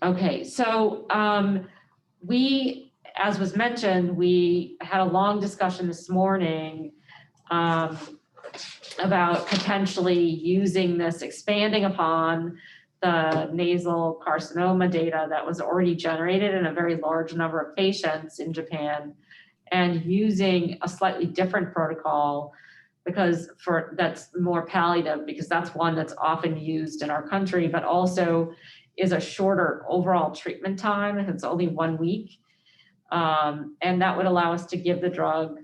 Okay, so as was mentioned, we had a long discussion this morning about potentially using this, expanding upon the nasal carcinoma data that was already generated in a very large number of patients in Japan, and using a slightly different protocol because that's more palliative, because that's one that's often used in our country, but also is a shorter overall treatment time. It's only 1 week. And that would allow us to give the drug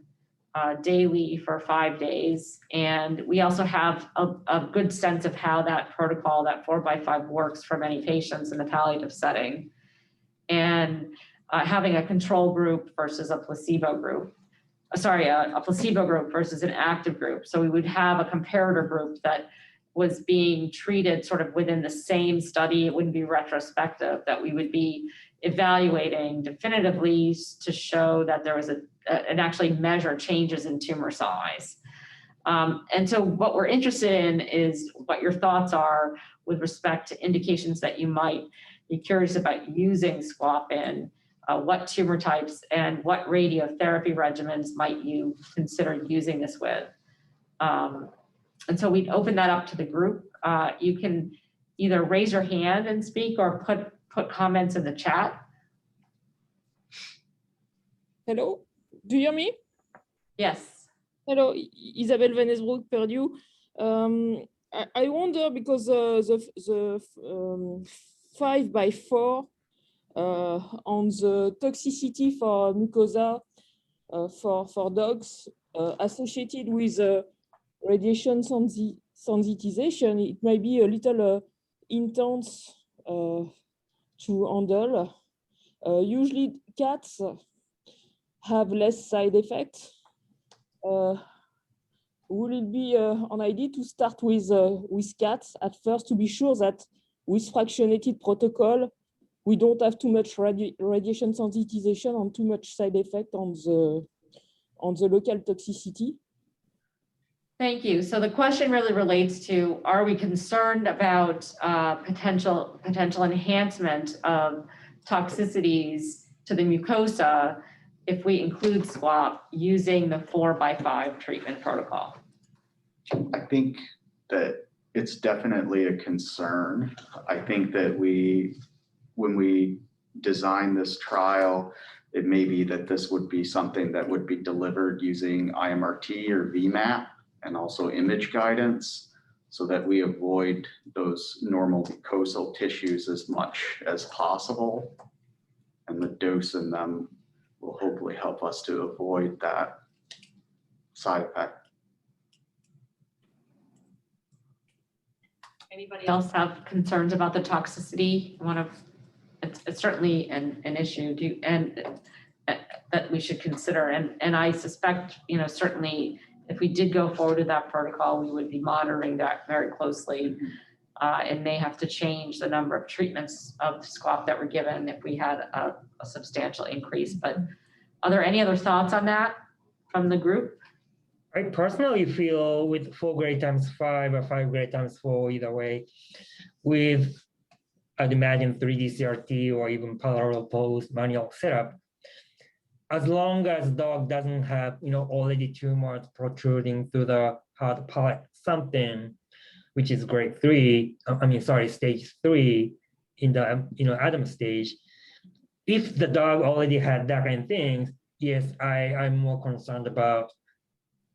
daily for 5 days. And we also have a good sense of how that protocol, that 4x5 works for many patients in the palliative setting. And having a control group versus a placebo group. A placebo group versus an active group. So we would have a comparator group that was being treated sort of within the same study. It wouldn't be retrospective, that we would be evaluating definitively to show that there was and actually measure changes in tumor size. And so what we're interested in is what your thoughts are with respect to indications that you might be curious about using SQAP in. What tumor types and what radiotherapy regimens might you consider using this with? And so we'd open that up to the group. You can either raise your hand and speak or put comments in the chat. Hello, do you hear me? Yes. Hello, Isabelle Venesbroek, Purdue. I wonder because the 5x4 on the toxicity for mucosa for dogs associated with radiation sensitization, it may be a little intense to handle. Usually cats have less side effects. Will it be an idea to start with cats at first to be sure that with fractionated protocol, we don't have too much radiation sensitization and too much side effect on the local toxicity? Thank you. So the question really relates to, are we concerned about potential enhancement of toxicities to the mucosa if we include SQAP using the 4x5 treatment protocol? I think that it's definitely a concern. I think that when we design this trial, it may be that this would be something that would be delivered using IMRT or VMAP and also image guidance, so that we avoid those normal mucosal tissues as much as possible. And the dose in them will hopefully help us to avoid that side effect. Anybody else have concerns about the toxicity? It's certainly an issue that we should consider. And I suspect, certainly if we did go forward with that protocol, we would be monitoring that very closely and may have to change the number of treatments of SQAP that were given if we had a substantial increase. But are there any other thoughts on that from the group? I personally feel with 4 grade times 5 or 5 grade times 4, either way, with, I'd imagine 3D CRT or even parallel pose manual setup, as long as dog doesn't have, already tumors protruding through the hard palate, something which is stage 3 in the Adam stage. If the dog already had that kind of things, yes, I'm more concerned about,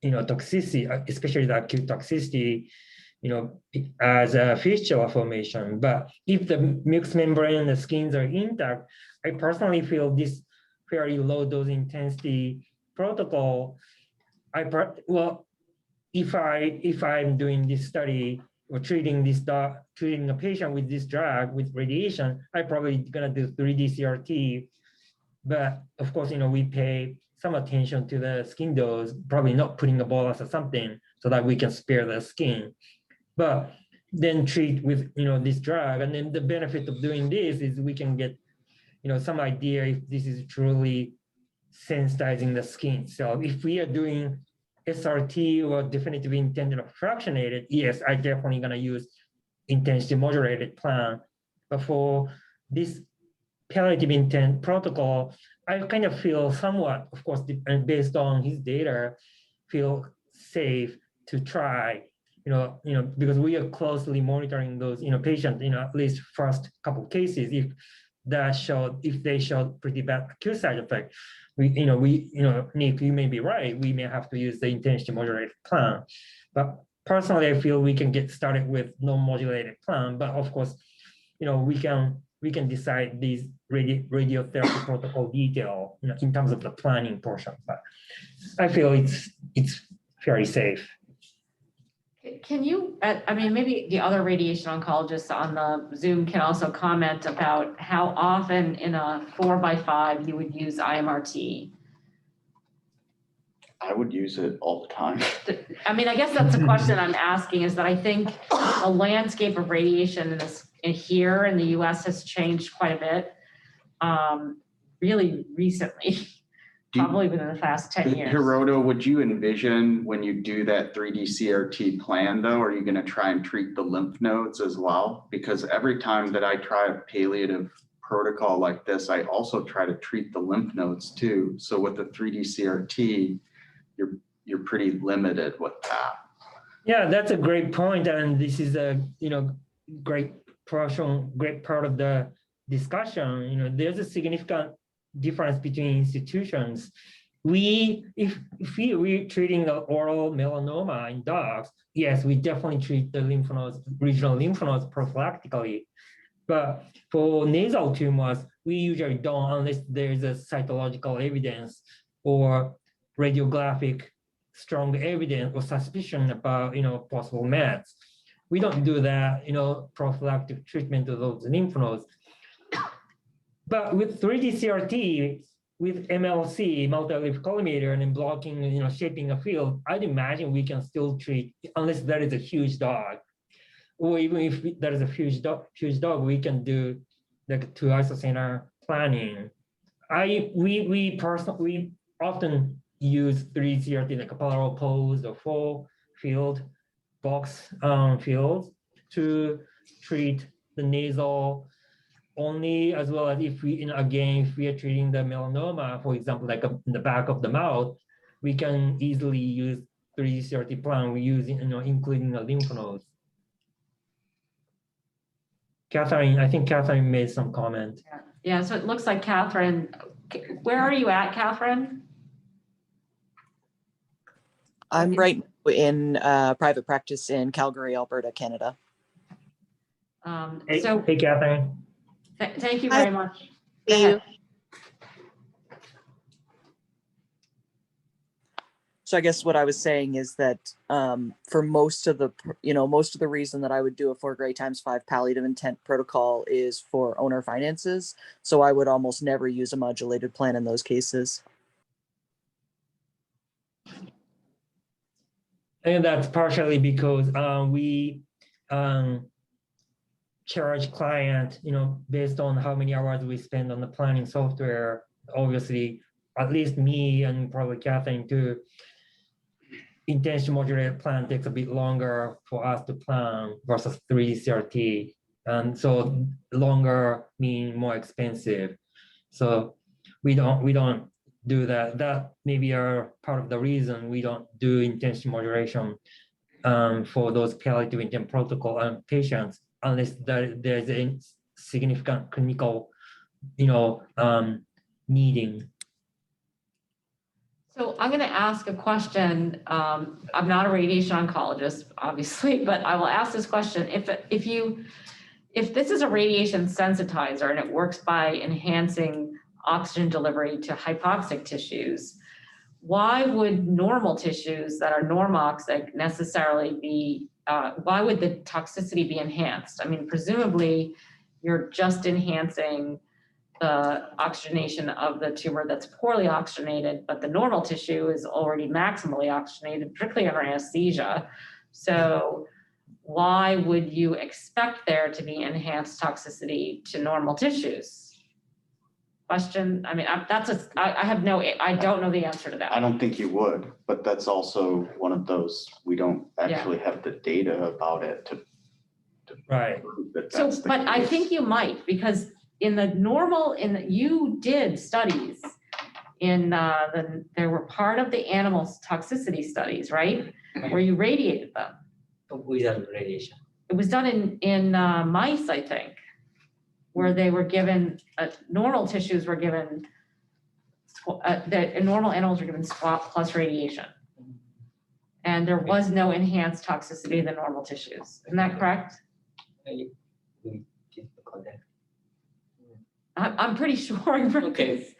toxicity, especially the acute toxicity, as a fistula formation. But if the mucous membrane and the skins are intact, I personally feel this very low dose intensity protocol. If I'm doing this study or treating a patient with this drug with radiation, I'm probably gonna do 3D CRT. But of course, we pay some attention to the skin dose, probably not putting a bolus or something so that we can spare the skin. But then treat with this drug, and then the benefit of doing this is we can get some idea if this is truly sensitizing the skin. So if we are doing SRT or definitively intended or fractionated, yes, I definitely gonna use intensity modulated plan. But for this palliative intent protocol, I kind of feel somewhat, of course, based on his data, feel safe to try, because we are closely monitoring those, patients, at least first couple cases. If they showed pretty bad acute side effect, Nick, you may be right. We may have to use the intensity modulated plan, but personally, I feel we can get started with non-modulated plan. But of course, we can decide these radiotherapy protocol detail, in terms of the planning portion. But I feel it's very safe. Can you, maybe the other radiation oncologists on the Zoom can also comment about how often in a 4x5 you would use IMRT? I would use it all the time. I guess that's the question I'm asking, is that I think the landscape of radiation here in the US has changed quite a bit, really recently. Probably within the past 10 years. Hiroto, would you envision when you do that 3D CRT plan though, are you going to try and treat the lymph nodes as well? Because every time that I try a palliative protocol like this, I also try to treat the lymph nodes too. So with the 3D CRT, you're pretty limited with that. Yeah, that's a great point. And this is a great part of the discussion. There's a significant difference between institutions. If we're treating the oral melanoma in dogs, yes, we definitely treat the lymph nodes, regional lymph nodes prophylactically. But for nasal tumors, we usually don't unless there's a cytological evidence or radiographic strong evidence or suspicion about possible mets. We don't do that, prophylactic treatment of those lymph nodes. But with 3D CRT, with MLC, multi-leaf collimator, and then blocking, shaping a field, I'd imagine we can still treat, unless there is a huge dog. Or even if there is a huge dog, we can do like 2 isocenter planning. We personally often use 3D CRT, like a parallel pose or full field box fields to treat the nasal only, as well as if we, if we are treating the melanoma, for example, like in the back of the mouth, we can easily use 3D CRT plan. We use, including the lymph nodes. Catherine, I think Catherine made some comment. Yeah, so it looks like Catherine, where are you at, Catherine? I'm right in private practice in Calgary, Alberta, Canada. Hey, Catherine. Thank you very much. Thank you. So I guess what I was saying is that for most of the reason that I would do a 4x5 palliative intent protocol is for owner finances. So I would almost never use a modulated plan in those cases. And that's partially because we charge client, based on how many hours we spend on the planning software. Obviously, at least me and probably Catherine too, intensity modulated plan takes a bit longer for us to plan versus 3D CRT. And so longer mean more expensive. So we don't do that. That maybe are part of the reason we don't do intensity modulation for those palliative intent protocol patients, unless there's a significant clinical, needing. So I'm going to ask a question. I'm not a radiation oncologist, obviously, but I will ask this question. If this is a radiation sensitizer and it works by enhancing oxygen delivery to hypoxic tissues, why would normal tissues that are normoxic necessarily be, why would the toxicity be enhanced? I mean, presumably you're just enhancing the oxygenation of the tumor that's poorly oxygenated, but the normal tissue is already maximally oxygenated, particularly under anesthesia. So why would you expect there to be enhanced toxicity to normal tissues? Question. I mean, I don't know the answer to that. I don't think you would, but that's also one of those, we don't actually have the data about it to right. prove that So, that's the but case. I think you might, because you did studies there were part of the animals toxicity studies, right? Where you radiated them. Without radiation. It was done in mice, I think, where they were given, normal tissues were given, normal animals were given SQAP plus radiation. And there was no enhanced toxicity in the normal tissues. Isn't that correct? We did the contact. I'm pretty sure. Okay.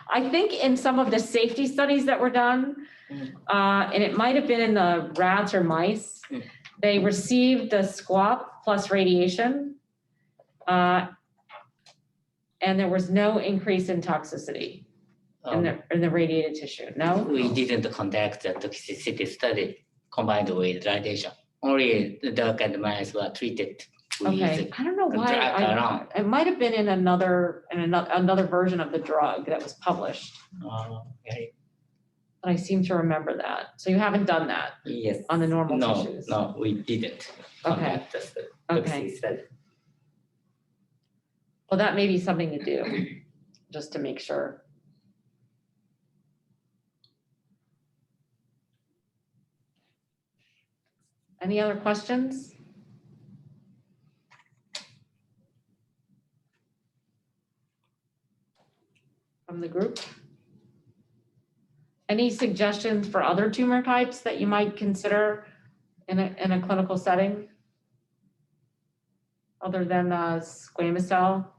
I think in some of the safety studies that were done, and it might have been in the rats or mice, they received the SQAP plus radiation, and there was no increase in toxicity in the radiated tissue. No? We didn't conduct the toxicity study combined with radiation. Only the dog and mice were treated. Okay, I don't know why. It might have been in another version of the drug that was published, Okay. but I seem to remember that. So you haven't done that Yes. on the normal tissues? No, we didn't conduct the toxicity study. Well, that may be something to do, just to make sure. Any other questions? From the group? Any suggestions for other tumor types that you might consider in a clinical setting? Other than squamous cell?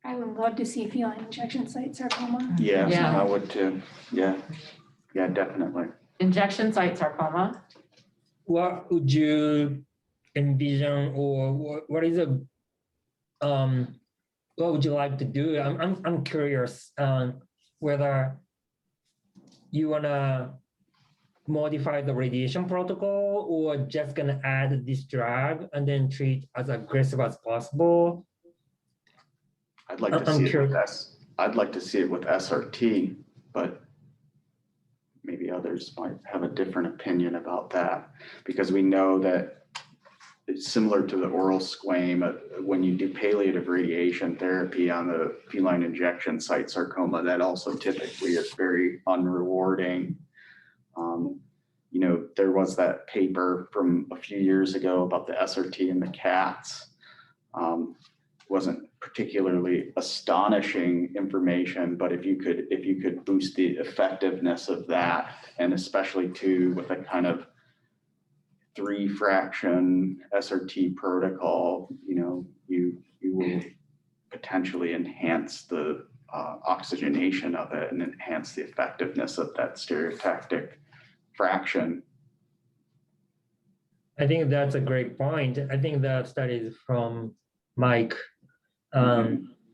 I would love to see feline injection site sarcoma. Yeah, Yeah. I would too. Yeah, definitely. Injection site sarcoma? What would you envision, or what is a what would you like to do? I'm curious whether you wanna modify the radiation protocol or just gonna add this drug and then treat as aggressive as possible. I'd like to see it with I'd like to see it with SRT, but maybe others might have a different opinion about that, because we know that it's similar to the oral squame. When you do palliative radiation therapy on the feline injection site sarcoma, that also typically is very unrewarding. You know, there was that paper from a few years ago about the SRT in the cats. Wasn't particularly astonishing information, but if you could boost the effectiveness of that, and especially too with a kind of 3-fraction SRT protocol, you know, you will potentially enhance the oxygenation of it and enhance the effectiveness of that stereotactic fraction. I think that's a great point. I think that study is from Mike.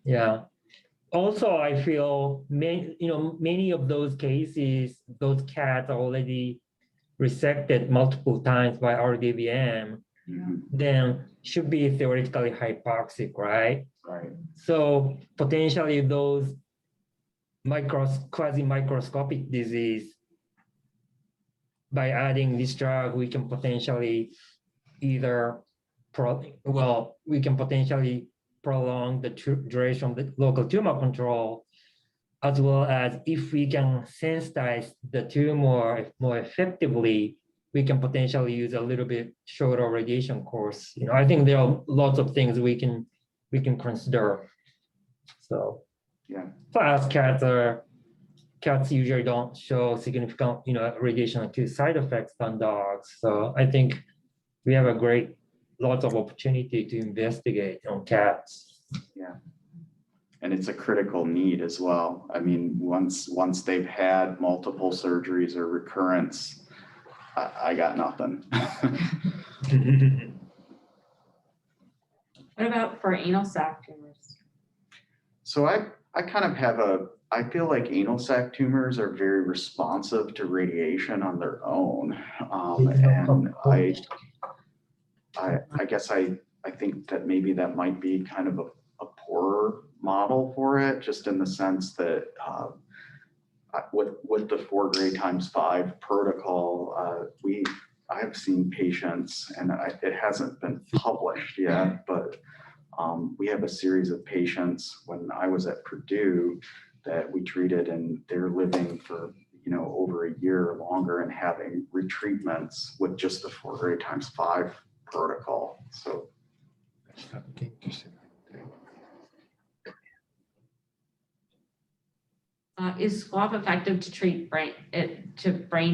Yeah. Also, I feel many of those cases, those cats are already resected multiple times by RDBM, then should be theoretically hypoxic, right? Right. So potentially those quasi-microscopic disease, by adding this drug, we can potentially prolong the duration of the local tumor control, as well as if we can sensitize the tumor more effectively, we can potentially use a little bit shorter radiation course. You know, I think there are lots of things we can consider. So, yeah. Plus cats usually don't show significant, radiation-acute side effects than dogs. So I think we have lots of opportunity to investigate on cats. Yeah. And it's a critical need as well. I mean, once they've had multiple surgeries or recurrence, I got nothing. What about for anal sac tumors? So I kind of I feel like anal sac tumors are very responsive to radiation on their own. And I guess I think that maybe that might be kind of a poorer model for it, just in the sense that with the 4 Gray x 5 protocol, I've seen patients, and it hasn't been published yet, but we have a series of patients when I was at Purdue that we treated, and they're living for over a year or longer and having retreatments with just the 4x5 protocol. So is SQAP effective to treat brain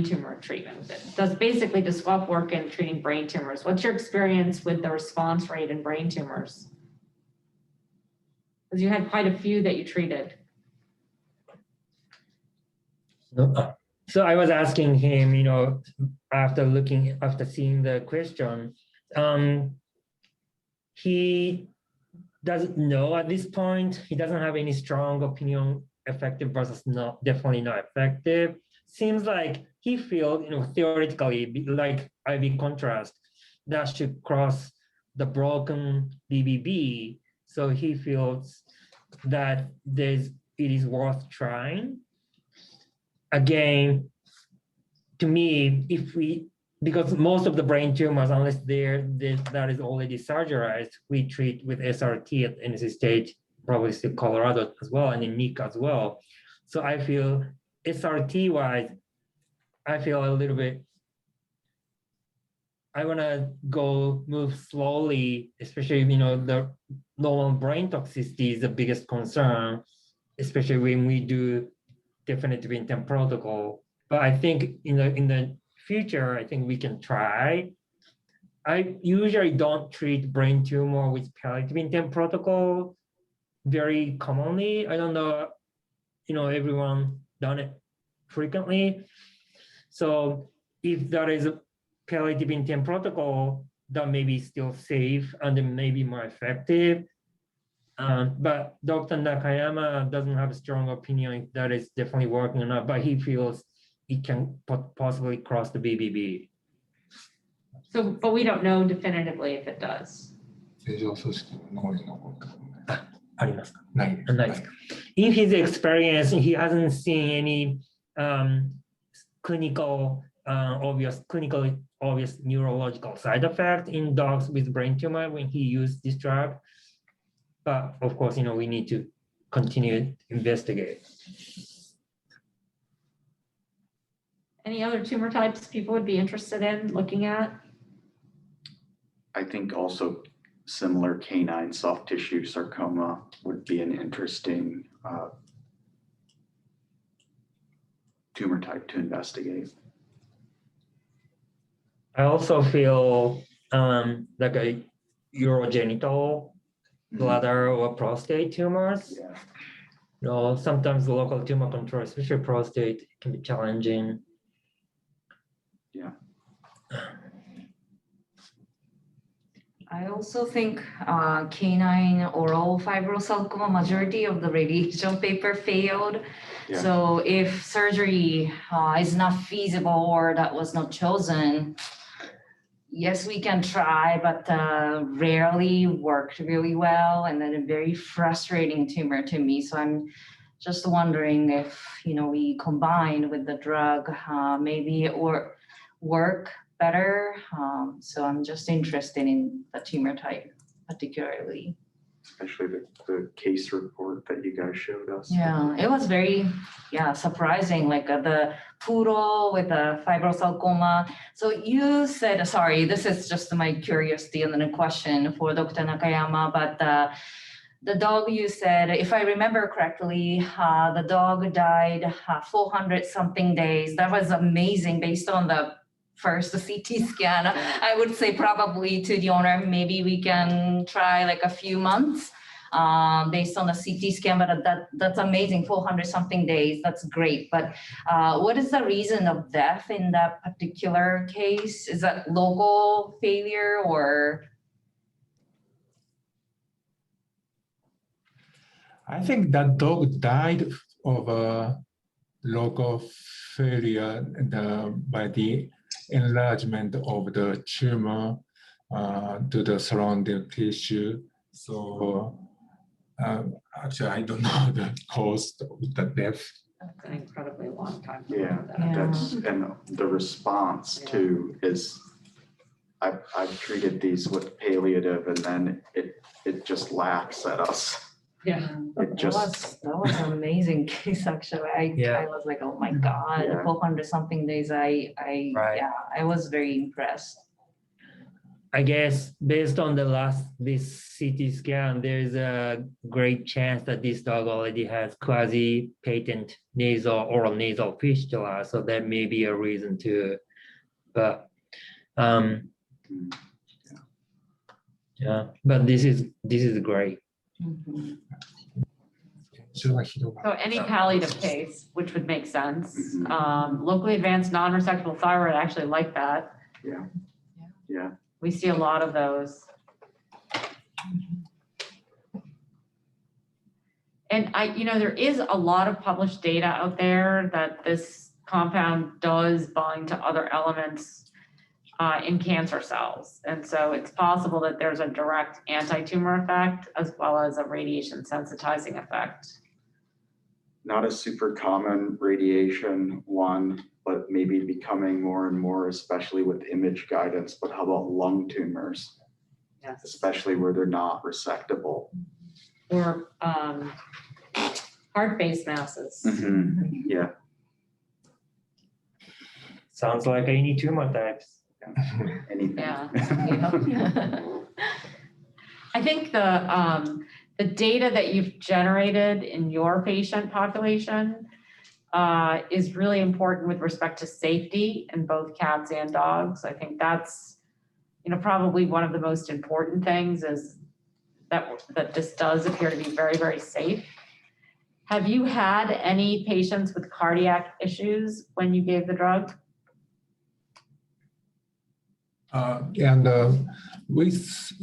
tumor treatment? Does SQAP work in treating brain tumors? What's your experience with the response rate in brain tumors? Because you had quite a few that you treated. So I was asking him, after seeing the question, he doesn't know at this point. He doesn't have any strong opinion, effective versus not, definitely not effective. Seems like he feels, theoretically, like IV contrast, that should cross the broken BBB. So he feels that it is worth trying. Again, to me, because most of the brain tumors, unless that is already surgerized, we treat with SRT at NC State, probably still Colorado as well, and in NIC as well. So I feel SRT wise, I feel a little bit, I want to move slowly, especially, the normal brain toxicity is the biggest concern, especially when we do definitive intent protocol. But I think in the future, I think we can try. I usually don't treat brain tumor with palliative intent protocol very commonly. I don't know, everyone done it frequently. So if there is a palliative intent protocol, that may be still safe and then maybe more effective. But Dr. Nakayama doesn't have a strong opinion if that is definitely working or not, but he feels it can possibly cross the BBB. So, but we don't know definitively if it does. In his experience, he hasn't seen any clinically obvious neurological side effect in dogs with brain tumor when he used this drug. But of course, we need to continue to investigate. Any other tumor types people would be interested in looking at? I think also similar canine soft tissue sarcoma would be an interesting tumor type to investigate. I also feel like a urogenital bladder or prostate tumors. Yeah. Sometimes the local tumor control, especially prostate, can be challenging. Yeah. I also think canine oral fibrosarcoma, majority of the radiation paper failed. Yeah. So if surgery is not feasible or that was not chosen, yes, we can try, but rarely worked really well, and then a very frustrating tumor to me. So I'm just wondering if we combine with the drug, maybe it or work better. So I'm just interested in the tumor type, particularly. Especially the case report that you guys showed us. Yeah, it was very, surprising, like the poodle with the fibrosarcoma. So you said, sorry, this is just my curiosity and then a question for Dr. Nakayama, but the dog you said, if I remember correctly, the dog died 400 something days. That was amazing based on the first CT scan. I would say probably to the owner, maybe we can try like a few months based on the CT scan, but that's amazing, 400 something days, that's great. But what is the reason of death in that particular case? Is that local failure or? I think that dog died of a local failure by the enlargement of the tumor to the surrounding tissue. So actually, I don't know the cause of the death. That's an incredibly long time. Yeah, that's, and the response too is, I've treated these with palliative and then it just laughs at us. Yeah. It just, That was an amazing case, actually. I was like, oh my God, Yeah. 400 something days. Right. Yeah, I was very impressed. I guess based on this CT scan, there's a great chance that this dog already has quasi-patent oral nasal fistula, so that may be a reason too. But yeah, but this is great. Mhm. So any palliative case, which would make sense. Locally advanced non-resectable thyroid, I actually like that. yeah. We see a lot of those. And there is a lot of published data out there that this compound does bind to other elements in cancer cells. And so it's possible that there's a direct anti-tumor effect as well as a radiation sensitizing effect. Not a super common radiation one, but maybe becoming more and more, especially with image guidance. But how about lung tumors? Yes. Especially where they're not resectable. Or heart-based masses. Yeah. Sounds like any tumor types. Anything. Yeah. I think the data that you've generated in your patient population is really important with respect to safety in both cats and dogs. I think that's, probably one of the most important things is that this does appear to be very, very safe. Have you had any patients with cardiac issues when you gave the drug? And we see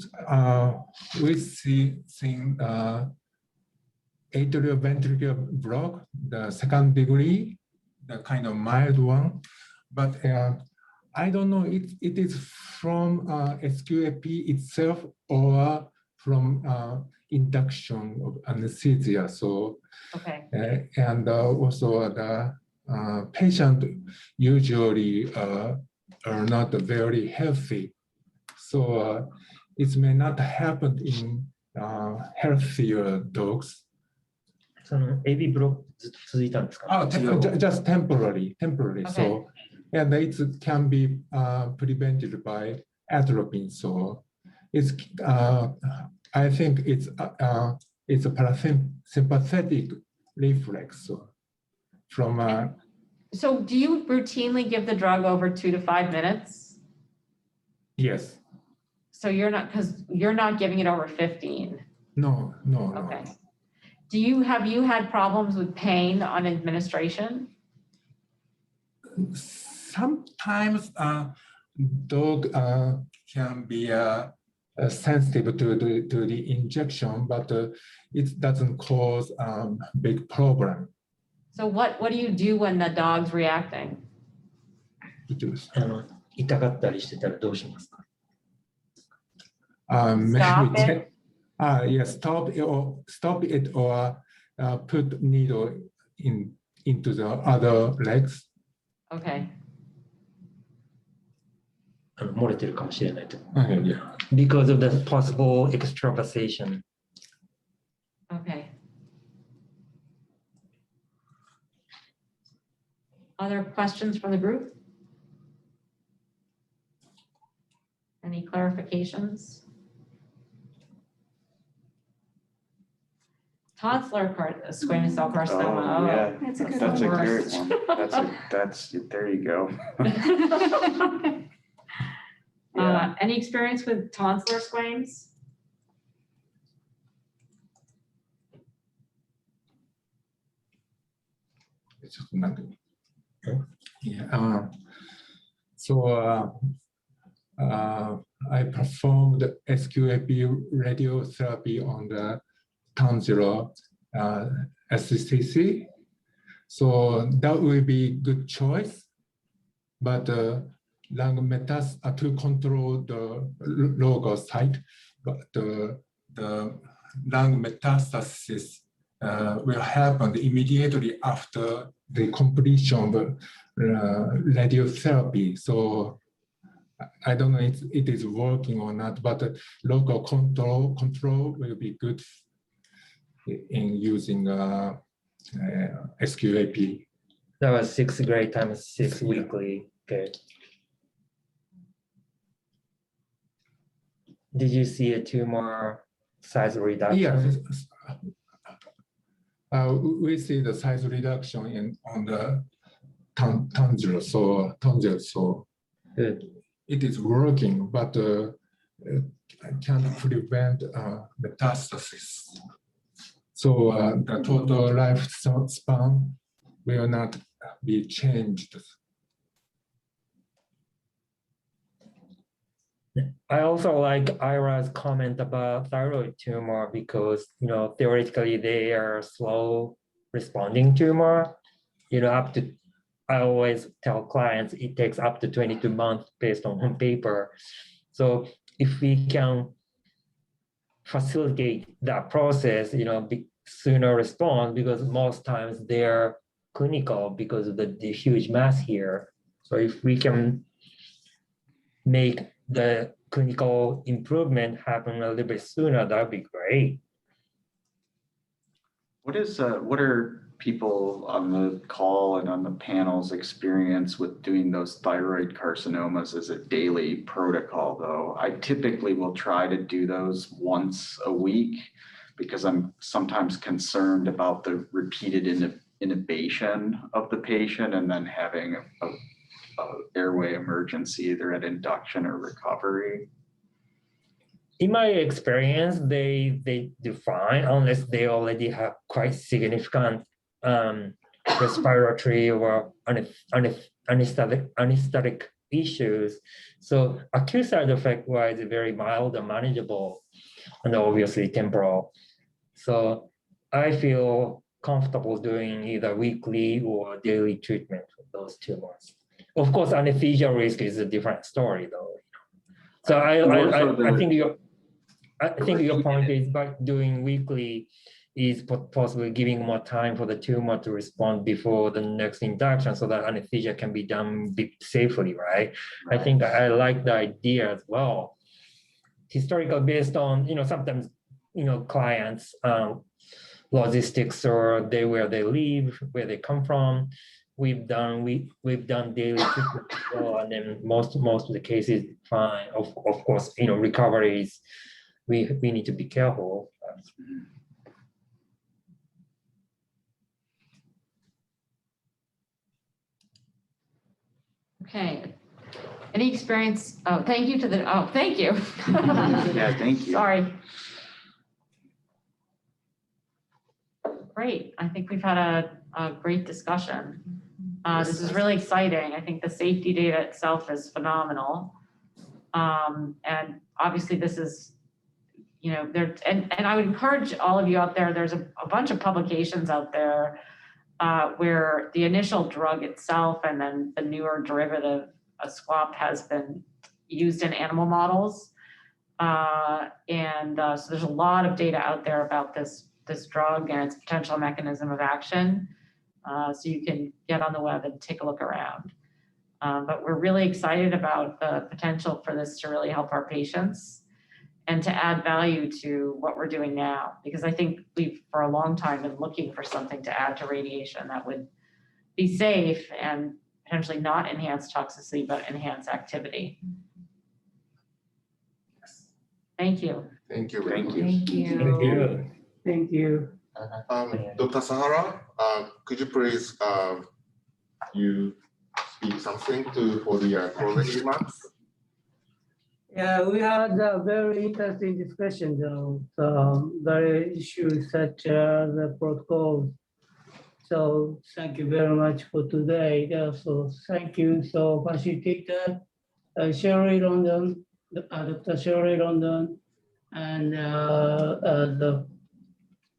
atrioventricular block, the second degree, the kind of mild one, but I don't know if it is from SQAP itself or from induction of anesthesia. So, Okay. and also the patient usually are not very healthy. So it may not happen in healthier dogs. その AV ブロックずっと続いたんですか？ Just temporary. Okay. So, and it can be prevented by atropine. So, it's I think it's a parasympathetic reflex from. So do you routinely give the drug over 2 to 5 minutes? Yes. So because you're not giving it over 15. No. Okay. Have you had problems with pain on administration? Sometimes dog can be sensitive to the injection, but it doesn't cause big problem. So what do you do when the dog's reacting? 痛かったりしてたらどうしますか？ Stop it? Yes, stop it or put needle into the other legs. Okay. 漏れてるかもしれないと。Okay, yeah. Because of the possible extravasation. Okay. Other questions from the group? Any clarifications? Tonsillar squamous cell carcinoma. Oh, yeah. That's a good That's a one. great one. That's there you go. Yeah. Any experience with tonsillar squames? It's just nothing. Yeah. So I performed SQAP radiotherapy on the tonsillar SCC. So that will be good choice, but lung metastasis to control the local site, but the lung metastasis will happen immediately after the completion of radiotherapy. So I don't know if it is working or not, but local control will be good in using SQAP. That was 6 grade times 6 Yeah. weekly. Okay. Did you see a tumor size reduction? Yes. We see the size reduction on the tonsil, so Good. it is working, but can't prevent metastasis. So the total lifespan will not be changed. I also like Ira's comment about thyroid tumor because, theoretically they are slow responding tumor, I always tell clients it takes up to 22 months based on paper. So if we can facilitate that process, sooner respond, because most times they're clinical because of the huge mass here. So if we can make the clinical improvement happen a little bit sooner, that would be great. What are people on the call and on the panel's experience with doing those thyroid carcinomas as a daily protocol, though? I typically will try to do those once a week because I'm sometimes concerned about the repeated innovation of the patient and then having a airway emergency either at induction or recovery. In my experience, they do fine unless they already have quite significant respiratory or anesthetic issues. So acute side effect wise, very mild and manageable, and obviously temporal. So I feel comfortable doing either weekly or daily treatment for those tumors. Of course, anesthesia risk is a different story, though. So I think your point is by doing weekly is possibly giving more time for the tumor to respond before the next induction so that anesthesia can be done safely, right? I think I like the idea as well. Historical based on, sometimes, clients, logistics or where they live, where they come from. We've done daily treatment before, and then most of the cases fine. Of course, recoveries, we need to be careful. Okay. Any experience? Oh, thank you. Thank you. Yeah, thank you. Sorry. Great. I think we've had a great discussion. This is really exciting. I think the safety data itself is phenomenal. And obviously this is, and I would encourage all of you out there, there's a bunch of publications out there where the initial drug itself and then the newer derivative, SQAP, has been used in animal models. So there's a lot of data out there about this drug and its potential mechanism of action. So you can get on the web and take a look around. But we're really excited about the potential for this to really help our patients and to add value to what we're doing now. Because I think we've, for a long time, been looking for something to add to radiation that would be safe and potentially not enhance toxicity, but enhance activity. Thank you. Thank you. Thank you. Thank you. Thank you. Thank you. Dr. Sahara, could you please you speak something for the closing remarks? Yeah, we had a very interesting discussion though. The issues such as the protocol. So thank you very much for today. So thank you. So facilitator Sherry London, Dr. Sherry London, and the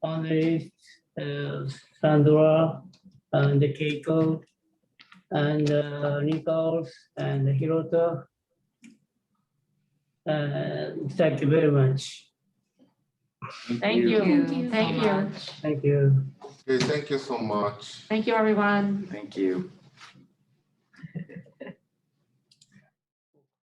panelists, Sandra and Keiko and Nichols and Hirota. Thank you very much. Thank you. Thank you. Thank you. so Thank you. Okay, thank you so much. Thank you, everyone. Thank you.